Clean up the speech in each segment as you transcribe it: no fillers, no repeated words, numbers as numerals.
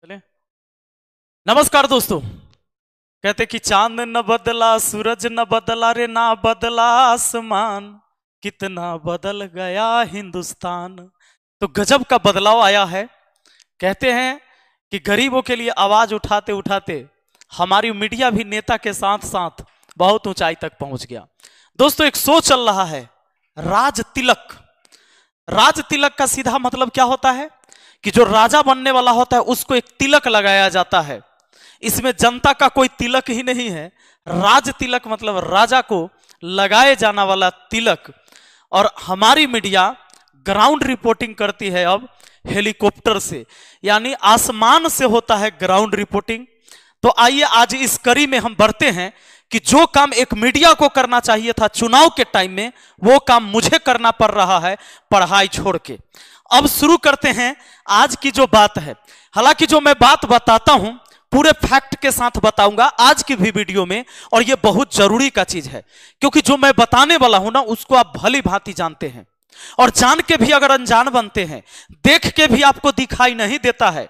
चले। नमस्कार दोस्तों। कहते कि चांद न बदला, सूरज न बदला, रे ना बदला आसमान, कितना बदल गया हिंदुस्तान। तो गजब का बदलाव आया है। कहते हैं कि गरीबों के लिए आवाज उठाते उठाते हमारी मीडिया भी नेता के साथ साथ बहुत ऊंचाई तक पहुंच गया। दोस्तों, एक शो चल रहा है राज तिलक। राज तिलक का सीधा मतलब क्या होता है कि जो राजा बनने वाला होता है उसको एक तिलक लगाया जाता है। इसमें जनता का कोई तिलक ही नहीं है। राज तिलक मतलब राजा को लगाए जाने वाला तिलक। और हमारी मीडिया ग्राउंड रिपोर्टिंग करती है अब हेलीकॉप्टर से, यानी आसमान से होता है ग्राउंड रिपोर्टिंग। तो आइए आज इस कड़ी में हम बढ़ते हैं कि जो काम एक मीडिया को करना चाहिए था चुनाव के टाइम में, वो काम मुझे करना पड़ रहा है पढ़ाई छोड़ के। अब शुरू करते हैं आज की जो बात है। हालांकि जो मैं बात बताता हूं पूरे फैक्ट के साथ बताऊंगा आज की भी वीडियो में, और यह बहुत जरूरी का चीज है क्योंकि जो मैं बताने वाला हूं ना उसको आप भली भांति जानते हैं, और जान के भी अगर अनजान बनते हैं, देख के भी आपको दिखाई नहीं देता है,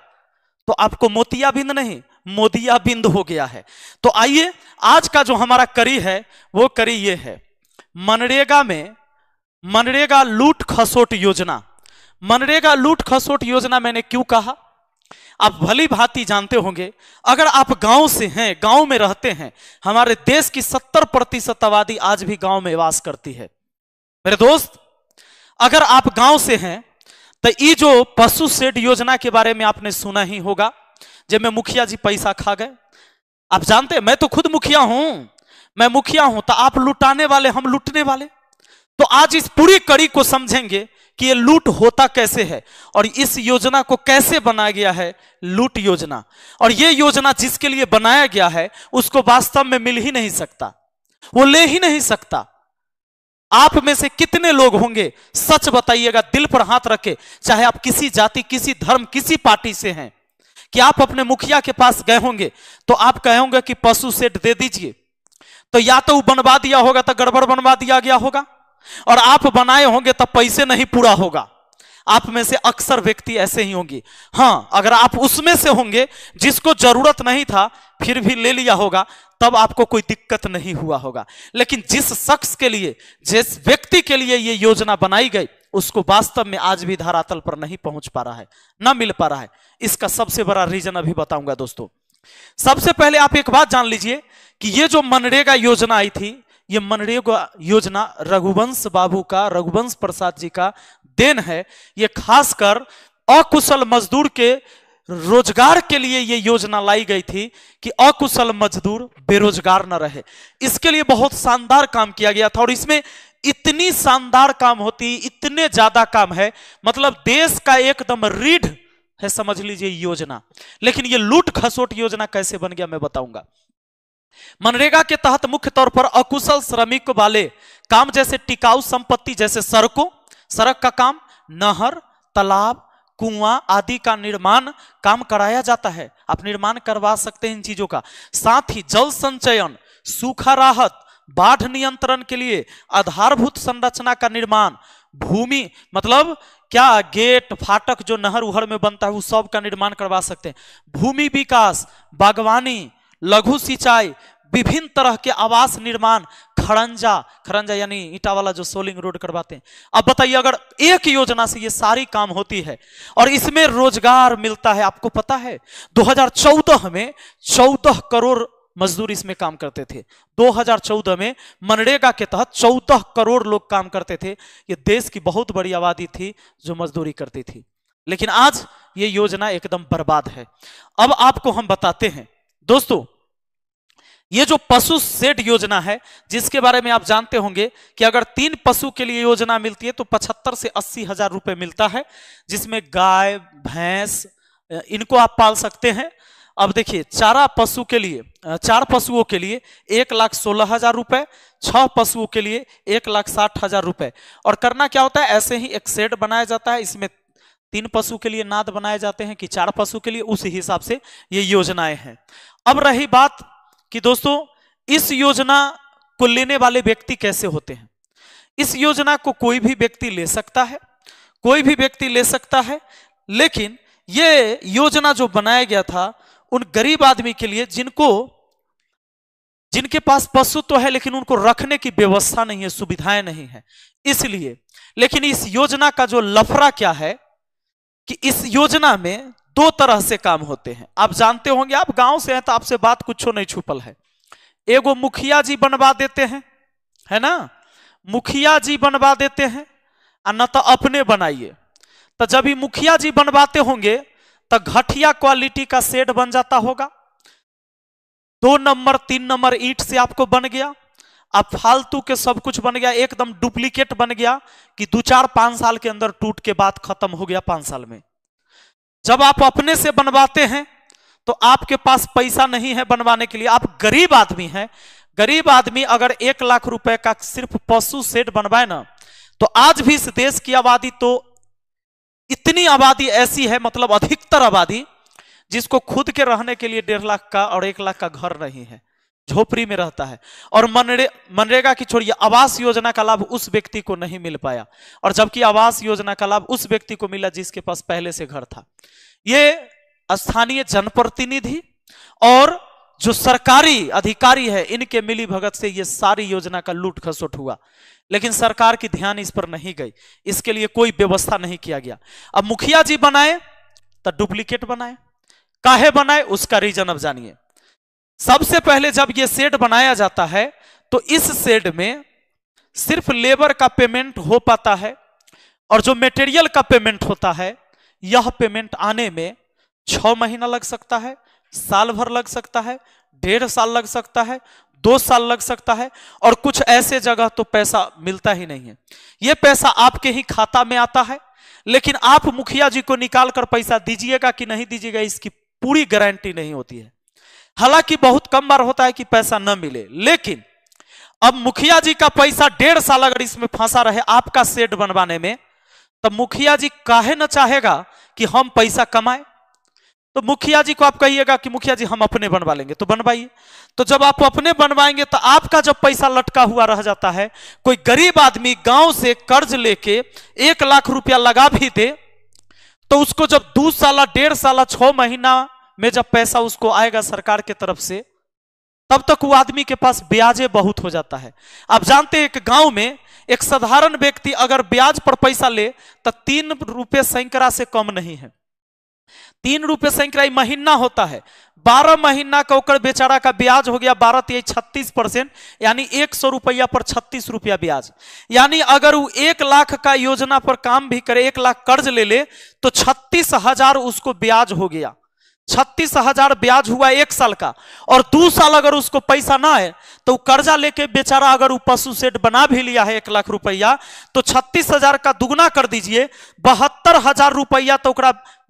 तो आपको मोतियाबिंद नहीं मोदियाबिंद हो गया है। तो आइए आज का जो हमारा कड़ी है वो कड़ी ये है, मनरेगा में मनरेगा लूट खसोट योजना। मनरेगा लूट खसोट योजना मैंने क्यों कहा आप भली भांति जानते होंगे। अगर आप गांव से हैं, गांव में रहते हैं, हमारे देश की 70% आबादी आज भी गांव में वास करती है। मेरे दोस्त, अगर आप गांव से हैं तो ये जो पशु शेड योजना के बारे में आपने सुना ही होगा, जब में मुखिया जी पैसा खा गए। आप जानते हैं मैं तो खुद मुखिया हूं, मैं मुखिया हूं, तो आप लुटाने वाले, हम लूटने वाले। तो आज इस पूरी कड़ी को समझेंगे कि ये लूट होता कैसे है और इस योजना को कैसे बनाया गया है, लूट योजना। और ये योजना जिसके लिए बनाया गया है उसको वास्तव में मिल ही नहीं सकता, वो ले ही नहीं सकता। आप में से कितने लोग होंगे, सच बताइएगा दिल पर हाथ रखे, चाहे आप किसी जाति, किसी धर्म, किसी पार्टी से हैं, कि आप अपने मुखिया के पास गए होंगे तो आप कहोगे कि पशु शेड दे दीजिए, तो या तो वो बनवा दिया होगा तो गड़बड़ बनवा दिया गया होगा, और आप बनाए होंगे तब पैसे नहीं पूरा होगा। आप में से अक्सर व्यक्ति ऐसे ही होंगे। हां, अगर आप उसमें से होंगे जिसको जरूरत नहीं था फिर भी ले लिया होगा, तब आपको कोई दिक्कत नहीं हुआ होगा। लेकिन जिस शख्स के लिए, जिस व्यक्ति के लिए यह योजना बनाई गई, उसको वास्तव में आज भी धरातल पर नहीं पहुंच पा रहा है, ना मिल पा रहा है। इसका सबसे बड़ा रीजन अभी बताऊंगा दोस्तों। सबसे पहले आप एक बात जान लीजिए कि यह जो मनरेगा योजना आई थी, ये मनरेगा योजना रघुवंश बाबू का, रघुवंश प्रसाद जी का देन है। ये खासकर अकुशल मजदूर के रोजगार के लिए ये योजना लाई गई थी कि अकुशल मजदूर बेरोजगार न रहे। इसके लिए बहुत शानदार काम किया गया था, और इसमें इतनी शानदार काम होती, इतने ज्यादा काम है, मतलब देश का एकदम रीढ़ है समझ लीजिए योजना। लेकिन ये लूट खसोट योजना कैसे बन गया मैं बताऊंगा। मनरेगा के तहत मुख्य तौर पर अकुशल श्रमिक वाले काम जैसे टिकाऊ संपत्ति जैसे सड़क का काम, नहर, तालाब, कुआं आदि का निर्माण काम कराया जाता है। आप निर्माण करवा सकते हैं इन चीजों का। साथ ही जल संचयन, सूखा राहत, बाढ़ नियंत्रण के लिए आधारभूत संरचना का निर्माण, भूमि मतलब क्या गेट फाटक जो नहर उहर में बनता है वो सब का निर्माण करवा सकते हैं। भूमि विकास, बागवानी, लघु सिंचाई, विभिन्न तरह के आवास निर्माण, खरंजा यानी ईटा वाला जो सोलिंग रोड करवाते हैं। अब बताइए अगर एक योजना से ये सारी काम होती है और इसमें रोजगार मिलता है। आपको पता है 2014 में 14 करोड़ मजदूर इसमें काम करते थे। 2014 में मनरेगा के तहत 14 करोड़ लोग काम करते थे। ये देश की बहुत बड़ी आबादी थी जो मजदूरी करती थी। लेकिन आज ये योजना एकदम बर्बाद है। अब आपको हम बताते हैं दोस्तों, ये जो पशु शेड योजना है जिसके बारे में आप जानते होंगे कि अगर 3 पशु के लिए योजना मिलती है तो 75 से 80 हजार रुपए मिलता है, जिसमें गाय, भैंस इनको आप पाल सकते हैं। अब देखिए 4 पशुओं के लिए 1,16,000 रुपए, 6 पशुओं के लिए 1,60,000 रुपए। और करना क्या होता है, ऐसे ही एक शेड बनाया जाता है, इसमें 3 पशु के लिए नाद बनाए जाते हैं कि 4 पशु के लिए, उस हिसाब से ये योजनाएं हैं। अब रही बात कि दोस्तों इस योजना को लेने वाले व्यक्ति कैसे होते हैं। इस योजना को कोई भी व्यक्ति ले सकता है, लेकिन ये योजना जो बनाया गया था उन गरीब आदमी के लिए जिनके पास पशु तो है लेकिन उनको रखने की व्यवस्था नहीं है, सुविधाएं नहीं है, इसलिए। लेकिन इस योजना का जो लफड़ा क्या है कि इस योजना में दो तरह से काम होते हैं। आप जानते होंगे, आप गांव से हैं तो आपसे बात कुछ नहीं छुपल है। एगो मुखिया जी बनवा देते हैं, है ना, मुखिया जी बनवा देते हैं, और न तो अपने बनाइए। तो जब ही मुखिया जी बनवाते होंगे तो घटिया क्वालिटी का शेड बन जाता होगा, 2 नंबर 3 नंबर ईंट से आपको बन गया, अब फालतू के सब कुछ बन गया, एकदम डुप्लीकेट बन गया कि 2-4-5 साल के अंदर टूट के बाद खत्म हो गया 5 साल में। जब आप अपने से बनवाते हैं तो आपके पास पैसा नहीं है बनवाने के लिए, आप गरीब आदमी हैं। गरीब आदमी अगर 1 लाख रुपए का सिर्फ पशु शेड बनवाए ना, तो आज भी इस देश की आबादी, तो इतनी आबादी ऐसी है, मतलब अधिकतर आबादी जिसको खुद के रहने के लिए 1.5 लाख का और 1 लाख का घर नहीं है, झोपड़ी में रहता है। और मनरेगा की छोड़िए, आवास योजना का लाभ उस व्यक्ति को नहीं मिल पाया, और जबकि आवास योजना का लाभ उस व्यक्ति को मिला जिसके पास पहले से घर था। ये स्थानीय जनप्रतिनिधि और जो सरकारी अधिकारी है, इनके मिली भगत से ये सारी योजना का लूट खसोट हुआ, लेकिन सरकार की ध्यान इस पर नहीं गई, इसके लिए कोई व्यवस्था नहीं किया गया। अब मुखिया जी बनाए तो डुप्लीकेट बनाए, काहे बनाए उसका रीजन अब जानिए। सबसे पहले जब यह शेड बनाया जाता है तो इस शेड में सिर्फ लेबर का पेमेंट हो पाता है, और जो मटेरियल का पेमेंट होता है, यह पेमेंट आने में 6 महीना लग सकता है, साल भर लग सकता है, 1.5 साल लग सकता है, 2 साल लग सकता है, और कुछ ऐसे जगह तो पैसा मिलता ही नहीं है। यह पैसा आपके ही खाता में आता है, लेकिन आप मुखिया जी को निकाल कर पैसा दीजिएगा कि नहीं दीजिएगा इसकी पूरी गारंटी नहीं होती है। हालांकि बहुत कम बार होता है कि पैसा न मिले, लेकिन अब मुखिया जी का पैसा 1.5 साल अगर इसमें फंसा रहे आपका शेड बनवाने में, तब मुखिया जी काहे न चाहेगा कि हम पैसा कमाएं। तो मुखिया जी को आप कहिएगा कि मुखिया जी हम अपने बनवा लेंगे, तो बनवाइए। तो जब आप अपने बनवाएंगे तो आपका जब पैसा लटका हुआ रह जाता है, कोई गरीब आदमी गांव से कर्ज लेके 1 लाख रुपया लगा भी दे, तो उसको जब 2 साल 1.5 साल 6 महीना में जब पैसा उसको आएगा सरकार की तरफ से, तब तक वो आदमी के पास ब्याजें बहुत हो जाता है। आप जानते हैं, एक गांव में एक साधारण व्यक्ति अगर ब्याज पर पैसा ले तो 3 रुपये सैकड़ा से कम नहीं है। 3 रुपये सैकड़ा महीना होता है, 12 महीना का ओकर बेचारा का ब्याज हो गया 12-36%, यानी 100 रुपया पर 36 रुपया ब्याज। यानी अगर वो 1 लाख का योजना पर काम भी करे, 1 लाख कर्ज ले ले, तो 36,000 उसको ब्याज हो गया। 36,000 ब्याज हुआ 1 साल का, और 2 साल अगर उसको पैसा ना है तो कर्जा लेके बेचारा अगर वो पशु शेड बना भी लिया है 1 लाख रुपया, तो 36,000 का दुगना कर दीजिए, 72,000 रुपया तो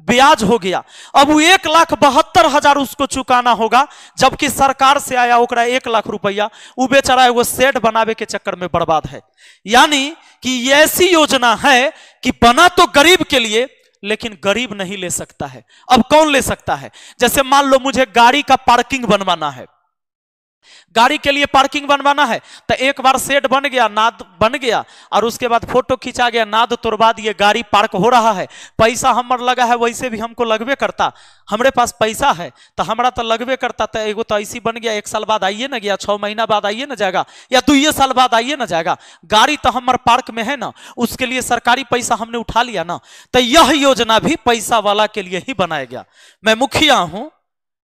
ब्याज हो गया। अब वो 1,72,000 उसको चुकाना होगा, जबकि सरकार से आया ओकरा 1 लाख रुपया, वो बेचारा वो शेड बनावे के चक्कर में बर्बाद है। यानी कि ऐसी योजना है कि बना तो गरीब के लिए, लेकिन गरीब नहीं ले सकता है। अब कौन ले सकता है? जैसे मान लो मुझे गाड़ी का पार्किंग बनवाना है, गाड़ी के लिए पार्किंग बनवाना है, तो एक बार शेड बन गया, नाद बन गया, और उसके बाद फोटो खींचा गया, नाद तोड़वा दिए, गाड़ी पार्क हो रहा है, पैसा हमर लगा है, वैसे भी हमको लगवे करता, हमरे पास पैसा है तो हमारा तो लगवे करता। तो एगो तो ऐसी बन गया, 1 साल बाद आइए ना गया, 6 महीना बाद आइए ना जाएगा, या 2 साल बाद आइए ना जाएगा, गाड़ी तो हमारे पार्क में है ना, उसके लिए सरकारी पैसा हमने उठा लिया ना। तो यह योजना भी पैसा वाला के लिए ही बनाया गया। मैं मुखिया हूं,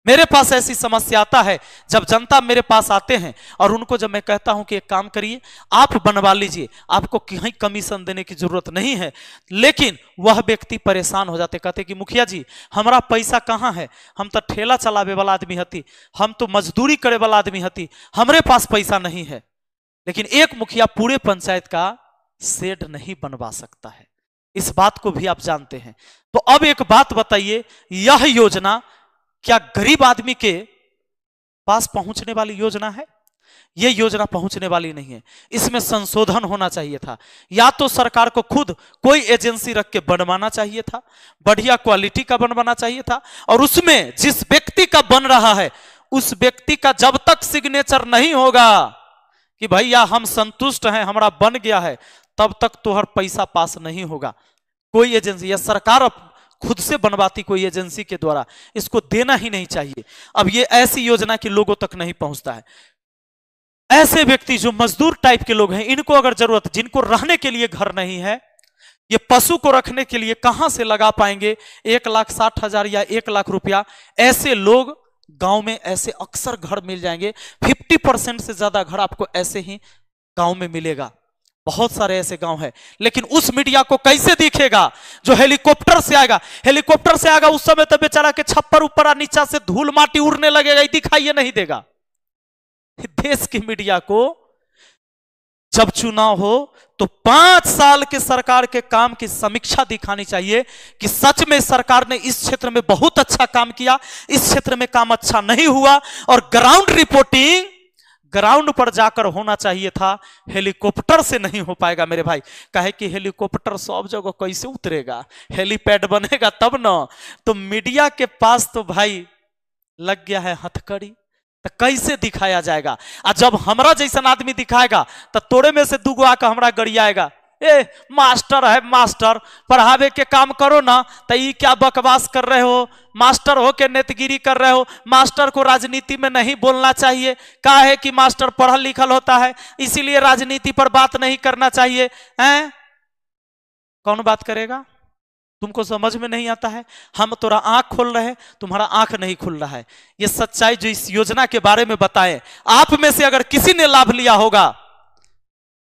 मेरे पास ऐसी समस्या आता है, जब जनता मेरे पास आते हैं और उनको जब मैं कहता हूं कि एक काम करिए, आप बनवा लीजिए, आपको कहीं कमीशन देने की जरूरत नहीं है, लेकिन वह व्यक्ति परेशान हो जाते, कहते कि मुखिया जी हमारा पैसा कहाँ है, हम तो ठेला चलावे वाला आदमी हती, हम तो मजदूरी करे वाला आदमी हती, हमरे पास पैसा नहीं है। लेकिन एक मुखिया पूरे पंचायत का शेड नहीं बनवा सकता है, इस बात को भी आप जानते हैं। तो अब एक बात बताइए, यह योजना क्या गरीब आदमी के पास पहुंचने वाली योजना है? यह योजना पहुंचने वाली नहीं है, इसमें संशोधन होना चाहिए था। या तो सरकार को खुद कोई एजेंसी रख के बनवाना चाहिए था, बढ़िया क्वालिटी का बनवाना चाहिए था, और उसमें जिस व्यक्ति का बन रहा है उस व्यक्ति का जब तक सिग्नेचर नहीं होगा कि भैया हम संतुष्ट हैं, हमारा बन गया है, तब तक तो हर पैसा पास नहीं होगा। कोई एजेंसी या सरकार खुद से बनवाती कोई एजेंसी के द्वारा, इसको देना ही नहीं चाहिए। अब ये ऐसी योजना की लोगों तक नहीं पहुंचता है। ऐसे व्यक्ति जो मजदूर टाइप के लोग हैं, इनको अगर जरूरत, जिनको रहने के लिए घर नहीं है, ये पशु को रखने के लिए कहां से लगा पाएंगे 1,60,000 या 1,00,000 रुपया? ऐसे लोग गांव में ऐसे अक्सर घर मिल जाएंगे। 50% से ज्यादा घर आपको ऐसे ही गांव में मिलेगा। बहुत सारे ऐसे गांव है। लेकिन उस मीडिया को कैसे दिखेगा जो हेलीकॉप्टर से आएगा? हेलीकॉप्टर से आएगा उस समय तो बेचारा के छप्पर ऊपर और नीचा से धूल माटी उड़ने लगेगा, दिखाई नहीं देगा। देश की मीडिया को जब चुनाव हो तो 5 साल के सरकार के काम की समीक्षा दिखानी चाहिए कि सच में सरकार ने इस क्षेत्र में बहुत अच्छा काम किया, इस क्षेत्र में काम अच्छा नहीं हुआ। और ग्राउंड रिपोर्टिंग ग्राउंड पर जाकर होना चाहिए था, हेलीकॉप्टर से नहीं हो पाएगा मेरे भाई। कहे कि हेलीकॉप्टर सब जगह कैसे उतरेगा, हेलीपैड बनेगा तब ना। तो मीडिया के पास तो भाई लग गया है हथकड़ी, तो कैसे दिखाया जाएगा? और जब हमरा जैसा आदमी दिखाएगा तो तोड़े में से दूगो आकर हमरा गरियाएगा, ए मास्टर है, मास्टर पढ़ावे के काम करो ना, तो ये क्या बकवास कर रहे हो, मास्टर हो के नेतगिरी कर रहे हो, मास्टर को राजनीति में नहीं बोलना चाहिए। कहा है कि मास्टर पढ़ल लिखल होता है, इसीलिए राजनीति पर बात नहीं करना चाहिए। हैं? कौन बात करेगा? तुमको समझ में नहीं आता है? हम तोरा आंख खोल रहे हैं, तुम्हारा आंख नहीं खुल रहा है। ये सच्चाई जो इस योजना के बारे में बताए, आप में से अगर किसी ने लाभ लिया होगा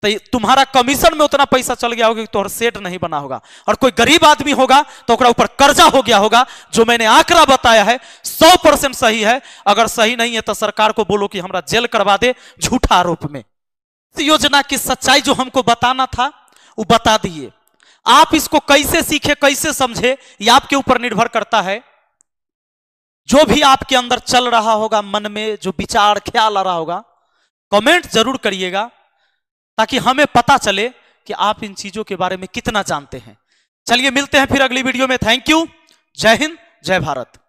तो तुम्हारा कमीशन में उतना पैसा चल गया होगा कि तोहर सेट नहीं बना होगा। और कोई गरीब आदमी होगा तो ओकरा ऊपर कर्जा हो गया होगा। जो मैंने आंकड़ा बताया है 100% सही है। अगर सही नहीं है तो सरकार को बोलो कि हमरा जेल करवा दे झूठा आरोप में। इस योजना की सच्चाई जो हमको बताना था वो बता दिए। आप इसको कैसे सीखे, कैसे समझे, ये आपके ऊपर निर्भर करता है। जो भी आपके अंदर चल रहा होगा, मन में जो विचार ख्याल आ रहा होगा, कमेंट जरूर करिएगा ताकि हमें पता चले कि आप इन चीजों के बारे में कितना जानते हैं। चलिए मिलते हैं फिर अगली वीडियो में। Thank you. जय हिंद, जय भारत।